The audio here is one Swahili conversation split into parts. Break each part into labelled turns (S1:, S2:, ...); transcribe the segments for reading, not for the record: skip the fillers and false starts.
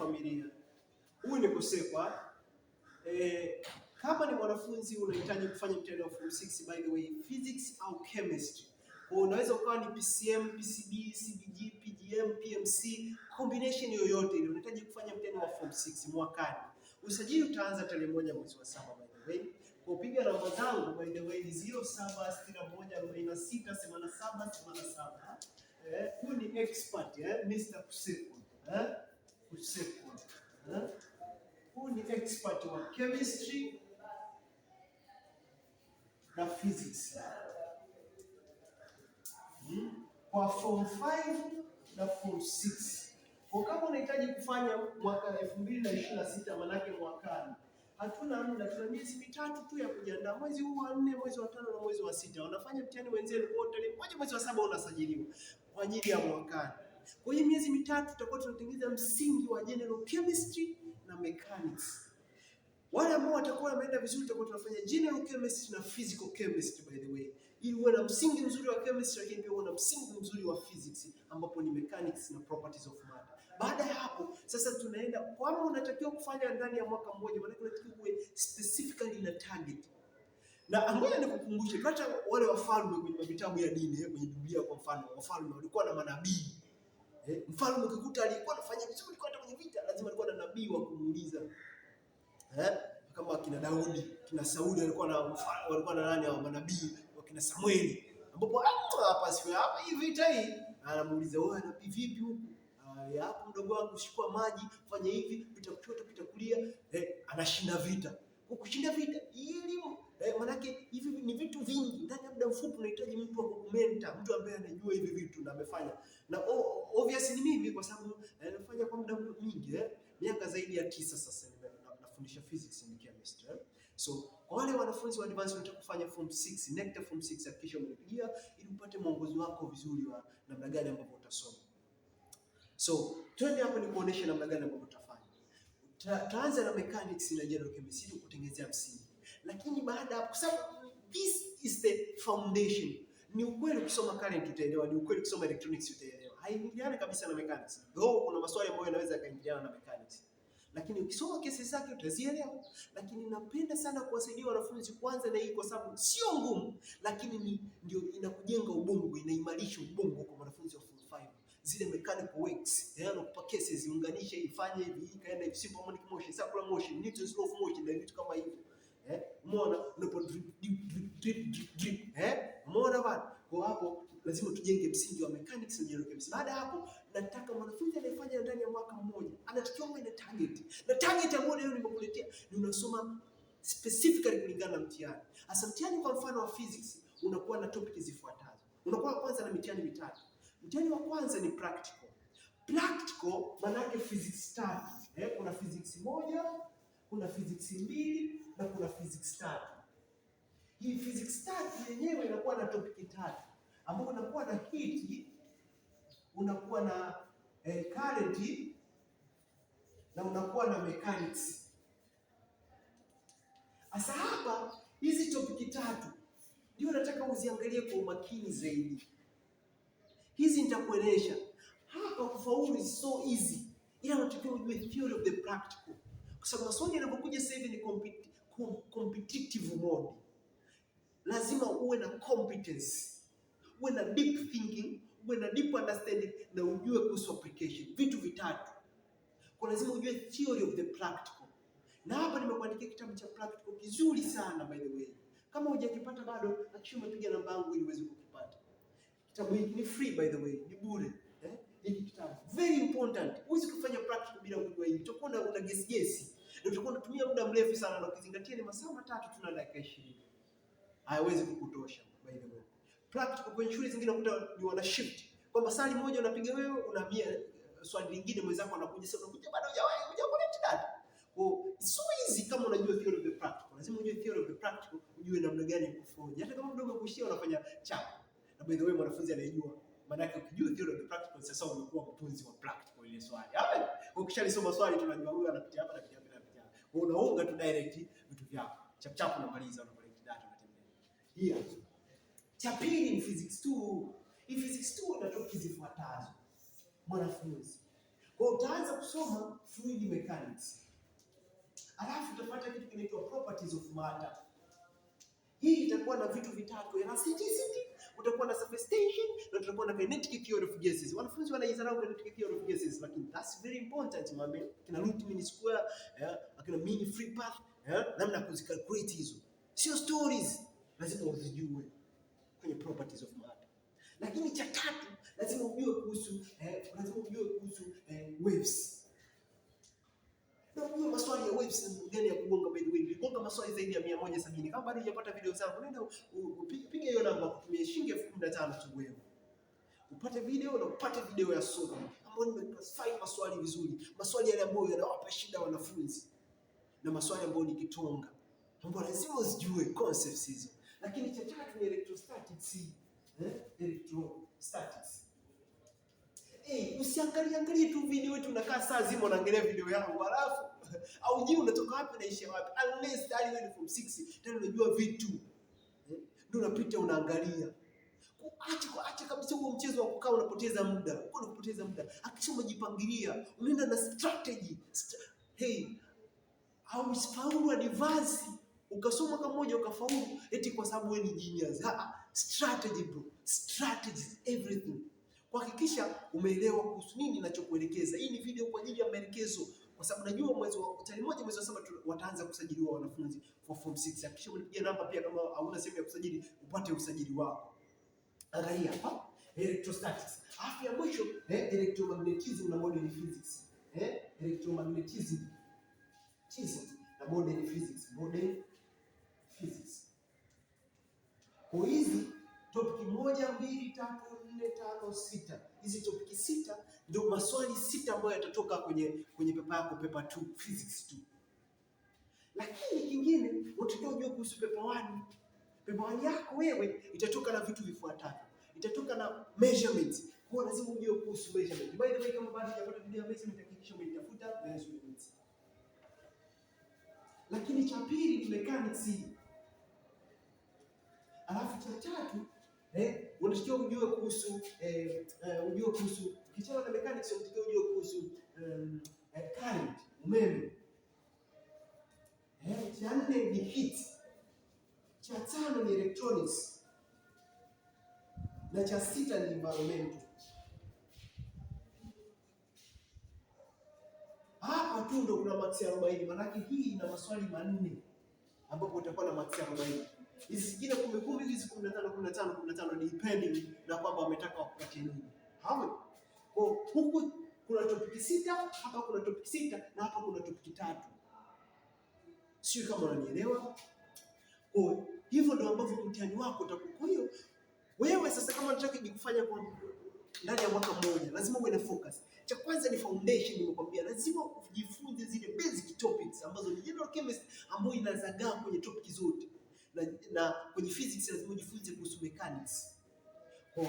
S1: familia. Huyu ni kusekwa. Kama ni mwanafunzi unahitaji kufanya mtihani wa form 6 by the way, physics au chemistry. Kwa unaweza ukawa ni PCM, PCB, CBG, PGM, PMC, combination yoyote ile unahitaji kufanya mtihani wa form 6 mwakani. Usajili utaanza tarehe 1 mwezi wa 7 by the way. Kwa kupiga namba zangu by the way ni 0761468787. Huyu ni expert Mr. Kusekwa. Kusekwa. Huyu ni expert wa chemistry na physics. Kwa form 5 na form 6. Kwa kama unahitaji kufanya mwaka 2026 manake mwakani, hatuna muda, tuna miezi mitatu tu ya kujiandaa. Mwezi huu wa 4, mwezi wa 5 na mwezi wa 6. Wanafanya mtihani wenzenu kwa tarehe 1 mwezi wa 7 unasajiliwa kwa ajili ya mwakani. Kwa hiyo miezi mitatu tutakuwa tunatengeneza msingi wa general chemistry na mechanics. Wale ambao watakuwa wameenda vizuri tutakuwa tunafanya general chemistry na physical chemistry by the way. Ili uwe na msingi mzuri wa chemistry lakini pia uwe na msingi mzuri wa physics ambapo ni mechanics na properties of matter. Baada ya hapo sasa tunaenda kama unatakiwa kufanya ndani ya mwaka mmoja, maana unatakiwa uwe specifically na target. Na ngoja nikukumbushe hata wale wafalme kwenye vitabu ya dini kwenye Biblia kwa mfano, wafalme walikuwa na manabii. Mfalme ukikuta alikuwa anafanya vizuri kwa hata kwenye vita, lazima alikuwa na nabii wa kumuuliza. Kama kina Daudi, kina Sauli walikuwa na nani hao manabii, wakina Samueli. Ambapo hapa sio hapa hii vita hii, anamuuliza wewe nabii vipi huku? Hapo mdogo wangu shikwa maji, fanya hivi, pita kushoto, pita kulia, anashinda vita. Kwa kushinda vita, elimu manake hivi ni vitu vingi. Ndani ya muda mfupi unahitaji mtu wa kukumenta, mtu ambaye anajua hivi vitu na amefanya. Na obviously ni mimi kwa sababu nafanya kwa muda mwingi, miaka zaidi ya 9 sasa nafundisha physics and chemistry. So kwa wale wanafunzi wa advance wanataka kufanya form 6, NECTA form 6 hakikisha umenipigia ili upate mwongozo wako vizuri wa namna gani ambapo utasoma. So twende hapa ni kuonesha namna gani ambapo utafanya. Tutaanza na mechanics na general chemistry kutengenezea msingi. Lakini baada hapo, kwa sababu this is the foundation. Ni ukweli kusoma current utaelewa, ni ukweli kusoma electronics utaelewa. Haingiliani kabisa na mechanics. Though kuna maswali ambayo yanaweza kaingiliana na mechanics. Lakini ukisoma kesi zake utazielewa. Lakini napenda sana kuwasaidia wanafunzi kwanza na hii kwa sababu sio ngumu, lakini ndio inakujenga ubongo, inaimarisha ubongo kwa wanafunzi wa form 5. Zile mechanical works, kupa cases, unganisha ifanye hivi, ikaenda hivi, simple harmonic motion, circular motion, Newton's law of motion na vitu kama hivyo. Umeona unapo drip. Umeona bana? Kwa hapo lazima tujenge msingi wa mechanics na general chemistry. Baada hapo nataka mwanafunzi anayefanya ndani ya mwaka mmoja anatakiwa awe na target. Na target ambayo leo nimekuletea ni unasoma specifically kulingana na mtihani. Hasa mtihani kwa mfano wa physics unakuwa na topic zifuatazo. Unakuwa kwanza na mitihani mitatu. Mtihani wa kwanza ni practical. Practical maana yake physics 3. Kuna physics 1, kuna physics 2 na kuna physics 3. Hii physics 3 yenyewe inakuwa na topic 3 ambapo unakuwa na heat, unakuwa na current na unakuwa na mechanics. Asa hapa hizi topic 3 ndio nataka uziangalie kwa umakini zaidi. Hizi nitakueleza. Hapa kufaulu is so easy. Ila unatakiwa ujue theory of the practical. Kwa sababu maswali yanapokuja sasa hivi ni competitive mode. Lazima uwe na competence, uwe na deep thinking, uwe na deep understanding na ujue kuhusu application. Vitu vitatu. Kwa lazima ujue theory of the practical. Na hapa nimekuandikia kitabu cha practical kizuri sana by the way. Kama hujakipata bado, hakikisha umepiga namba yangu ili uweze kukipata. Kitabu hiki ni free by the way, ni bure. Hiki kitabu very important. Huwezi kufanya practical bila kujua hili. Utakuwa una guess. Na utakuwa unatumia muda mrefu sana na ukizingatia ni masaa 3 tuna dakika 20. Haiwezi kukutosha by the way. Practical kwenye shule zingine unakuta ni wana shift. Kwamba swali moja unapiga wewe, unahamia swali lingine mwenzako anakuja sasa unakuja bado hujawahi data. Kwa so easy kama unajua theory of the practical. Lazima ujue theory of the practical, ujue namna gani ya kufanya. Hata kama mdogo kushia unafanya chapa. Na by the way mwanafunzi anayejua. Maana yake ukijua theory of the practical sasa unakuwa mtunzi wa practical ile swali. Hapo ukishalisoma swali tunajua huyu anapitia hapa na pitia hapa. Kwa unaunga tu direct vitu vyako. Chap unamaliza unapeleka data unatembea. Hiyo. Cha pili ni physics 2. Hii physics 2 ina topic zifuatazo. Mwanafunzi Kwa utaanza kusoma fluid mechanics. Alafu utapata kitu kinaitwa properties of matter. Hii itakuwa na vitu vitatu: elasticity, utakuwa na surface tension, na utakuwa na kinetic theory of gases. Wanafunzi wanaizarau kinetic theory of gases, lakini that's very important mame. Kina root mean square, akina mean free path, namna kuzicalculate hizo. Sio stories, lazima uzijue kwenye properties of matter. Lakini cha tatu, lazima ujue kuhusu waves. Na ujue maswali ya waves gani ya kugonga. By the way, niligonga maswali zaidi ya 170. Kama bado hujapata video zangu, nenda piga hiyo namba kutumia shilingi 15,000 tu wewe. Upate video na upate video ya somo ambayo nimeclassify maswali vizuri. Maswali yale ambayo yanawapa shida wanafunzi. Na maswali ambayo ni kitonga, ambayo lazima usijue concepts hizo. Lakini cha tatu ni electrostatics. Electrostatics. Usiangalie tu video yetu unakaa saa zima unaangalia video yangu alafu haujui unatoka wapi unaishia wapi. Unless tayari wewe from 6 tena unajua vitu. Ndio unapita unaangalia. Acha kabisa huo mchezo wa kukaa unapoteza muda. Uko unapoteza muda. Hakikisha umejipangilia, unaenda na strategy. Au usifaulu advance ukasoma kama moja ukafaulu eti kwa sababu wewe ni genius. Strategy bro. Strategy is everything. Kuhakikisha umeelewa kuhusu nini ninachokuelekeza. Hii ni video kwa ajili ya maelekezo, kwa sababu najua mwezi wa tarehe 1 mwezi wa 7 wataanza kusajiliwa wanafunzi for form 6. Hakikisha unipigia namba pia kama hauna sehemu ya kusajili upate usajili wako. Angalia hapa electrostatics. Alafu ya mwisho electromagnetism na modern physics. Electromagnetism na modern physics. Kwa hizi topic 1, 2, 3, 4, 5, 6. Hizi topic 6 ndio maswali 6 ambayo yatatoka kwenye pepa yako, pepa 2 physics 2. Lakini kingine unatakiwa ujue kuhusu pepa 1. Pepa 1 yako wewe itatoka na vitu vifuatavyo. Itatoka na measurements. Kwa lazima ujue kuhusu measurement. By the way, kama bado hujapata video ya measurement hakikisha umetafuta measurements. Lakini cha pili ni mechanics. Alafu cha tatu unatakiwa ujue kuhusu kichana na mechanics, unatakiwa ujue kuhusu current, umeme. Cha 4 ni heat. Cha 5 ni electronics. Na cha 6 ni environment. Hapa tu ndo kuna maksi 40, maana hii ina maswali 4 ambapo utakuwa na maksi 40. Hizi zingine 10 hizi 15 depending na kwamba wametaka wakupatie nini. Hapo. Kwa huku kuna topic 6, hapa kuna topic 6 na hapa kuna topic 3. Sio kama unanielewa? Kwa hivyo ndio ambavyo mtihani wako utakuwa. Kwa hiyo wewe sasa kama unataka kujifanya kwa ndani ya mwaka mmoja lazima uwe na focus. Cha kwanza ni foundation, nimekwambia lazima ujifunze zile basic topics ambazo ni general chemistry ambayo inazagaa kwenye topic zote. Na kwenye physics lazima ujifunze kuhusu mechanics. Kwa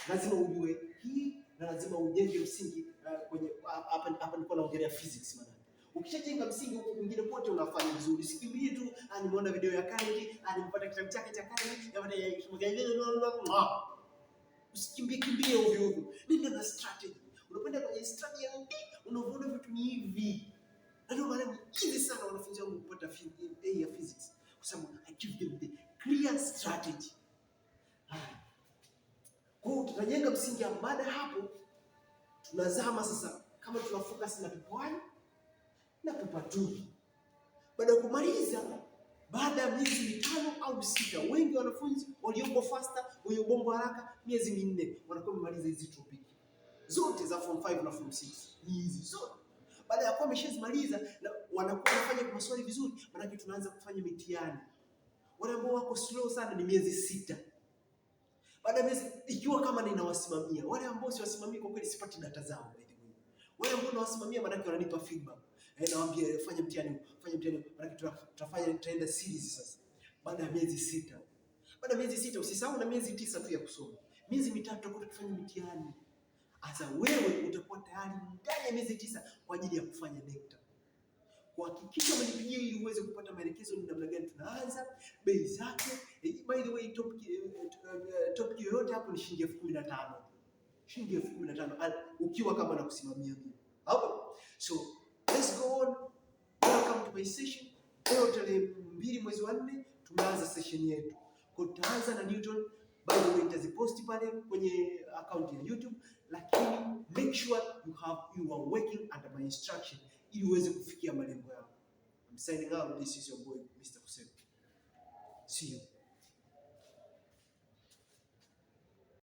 S1: lazima ujue hii na lazima ujenge msingi kwenye hapa niko naongelea physics maana. Ukishajenga msingi huko mwingine pote unafanya vizuri. Sikimbii tu nimeona video ya Kennedy, nimepata kitabu chake cha Kennedy, usikimbie ovyo. Nenda na strategy. Unapenda kwenye strategy ya unaona vitu ni hivi. Ndio maana ni easy sana wanafunzi wangu kupata A ya physics. Kwa sababu I give them the clear strategy. Kwa hiyo tunajenga msingi hapo. Baada hapo tunazama sasa kama tuna focus na pepa 1 na pepa 2. Baada ya kumaliza, baada ya miezi 5 au 6, wengi wanafunzi waliomba faster, waliomba haraka, miezi 4 wanakuwa wamemaliza hizi topic zote za form 5 na form 6. Hizi zote. Baada ya kuwa wameshazimaliza na wanakuwa wanafanya maswali vizuri, maana tunaanza kufanya mitihani. Wale ambao wako slow sana ni miezi 6. Baada ya miezi, ikiwa kama ninawasimamia, wale ambao siwasimamii kwa kweli sipati data zao by the way. Wale ambao nawasimamia maana wananipa feedback. Nawaambia fanya mtihani, maana tutafanya tutaenda series sasa. Baada ya miezi 6. Baada ya miezi 6 usisahau na miezi 9 tu ya kusoma. Miezi 3 tutakuwa tukifanya mitihani. Sasa wewe utakuwa tayari ndani ya miezi 9 kwa ajili ya kufanya NECTA. Kuhakikisha umenipigia ili uweze kupata maelekezo ni namna gani tunaanza, bei zake. By the way, topic yoyote hapo ni shilingi 15,000. Shilingi 15,000 ukiwa kama na kusimamia mimi. hapo. So let's go on. Welcome to my session. Leo tarehe 2 mwezi wa 4 tumeanza session yetu. Kwa tutaanza na Newton. By the way, nitaziposti pale kwenye account ya YouTube, lakini make sure you are working under my instruction ili uweze kufikia malengo yako. I'm signing out. This is your boy Mr. Hussein. See you.